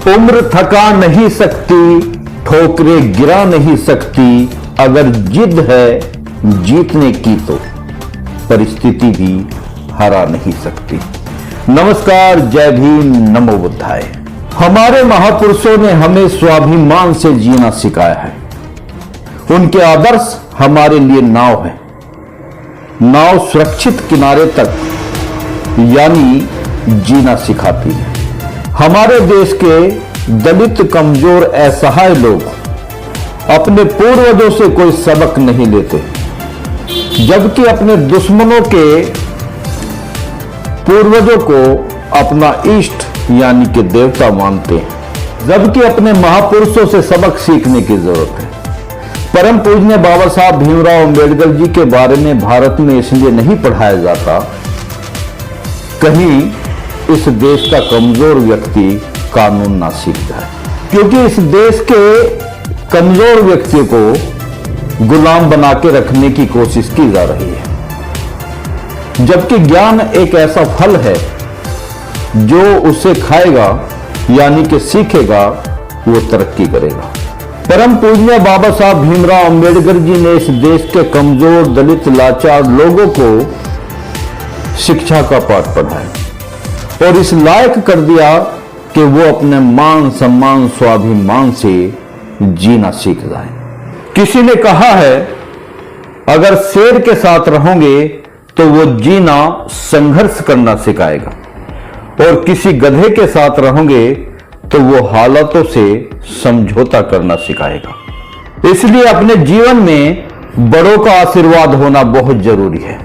उम्र थका नहीं सकती, ठोकरें गिरा नहीं सकती, अगर जिद है जीतने की तो परिस्थिति भी हरा नहीं सकती। नमस्कार, जय भीम, नमो बुद्धाय। हमारे महापुरुषों ने हमें स्वाभिमान से जीना सिखाया है। उनके आदर्श हमारे लिए नाव है। नाव सुरक्षित किनारे तक यानी जीना सिखाती है। हमारे देश के दलित, कमजोर, असहाय लोग अपने पूर्वजों से कोई सबक नहीं लेते, जबकि अपने दुश्मनों के पूर्वजों को अपना इष्ट यानी कि देवता मानते हैं, जबकि अपने महापुरुषों से सबक सीखने की जरूरत है। परम पूज्य बाबा साहब भीमराव अंबेडकर जी के बारे में भारत में इसलिए नहीं पढ़ाया जाता, कहीं इस देश का कमजोर व्यक्ति कानून ना सीख जाए, क्योंकि इस देश के कमजोर व्यक्ति को गुलाम बना के रखने की कोशिश की जा रही है, जबकि ज्ञान एक ऐसा फल है जो उसे खाएगा यानी कि सीखेगा वो तरक्की करेगा। परम पूज्य बाबा साहब भीमराव अंबेडकर जी ने इस देश के कमजोर, दलित, लाचार लोगों को शिक्षा का पाठ पढ़ाया और इस लायक कर दिया कि वो अपने मान, सम्मान, स्वाभिमान से जीना सीख जाए। किसी ने कहा है, अगर शेर के साथ रहोगे तो वो जीना, संघर्ष करना सिखाएगा, और किसी गधे के साथ रहोगे तो वो हालातों से समझौता करना सिखाएगा। इसलिए अपने जीवन में बड़ों का आशीर्वाद होना बहुत जरूरी है,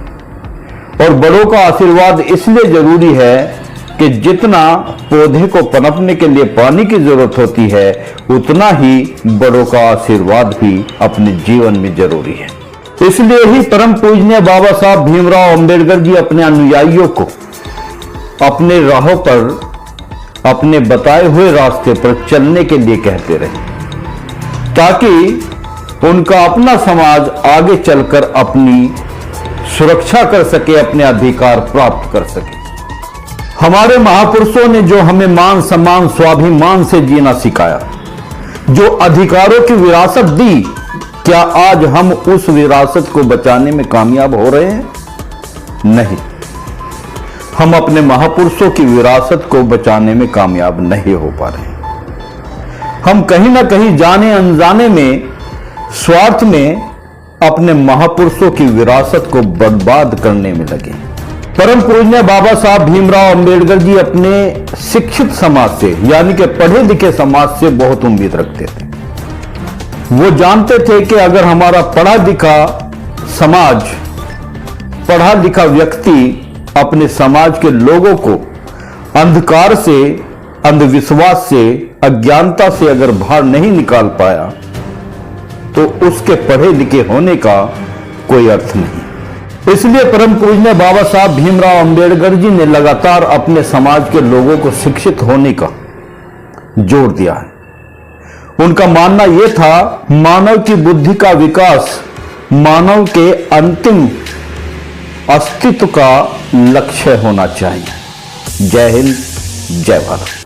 और बड़ों का आशीर्वाद इसलिए जरूरी है कि जितना पौधे को पनपने के लिए पानी की जरूरत होती है, उतना ही बड़ों का आशीर्वाद भी अपने जीवन में जरूरी है। इसलिए ही परम पूजनीय बाबा साहब भीमराव अंबेडकर जी अपने अनुयायियों को अपने राहों पर, अपने बताए हुए रास्ते पर चलने के लिए कहते रहे, ताकि उनका अपना समाज आगे चलकर अपनी सुरक्षा कर सके, अपने अधिकार प्राप्त कर सके। हमारे महापुरुषों ने जो हमें मान, सम्मान, स्वाभिमान से जीना सिखाया, जो अधिकारों की विरासत दी, क्या आज हम उस विरासत को बचाने में कामयाब हो रहे हैं? नहीं, हम अपने महापुरुषों की विरासत को बचाने में कामयाब नहीं हो पा रहे। हम कहीं ना कहीं जाने अनजाने में, स्वार्थ में अपने महापुरुषों की विरासत को बर्बाद करने में लगे। परम पूज्य बाबा साहब भीमराव अंबेडकर जी अपने शिक्षित समाज से यानी कि पढ़े लिखे समाज से बहुत उम्मीद रखते थे। वो जानते थे कि अगर हमारा पढ़ा लिखा समाज, पढ़ा लिखा व्यक्ति अपने समाज के लोगों को अंधकार से, अंधविश्वास से, अज्ञानता से अगर बाहर नहीं निकाल पाया तो उसके पढ़े लिखे होने का कोई अर्थ नहीं। इसलिए परम पूज्य बाबा साहब भीमराव अंबेडकर जी ने लगातार अपने समाज के लोगों को शिक्षित होने का जोर दिया है। उनका मानना यह था, मानव की बुद्धि का विकास मानव के अंतिम अस्तित्व का लक्ष्य होना चाहिए। जय हिंद, जय भारत।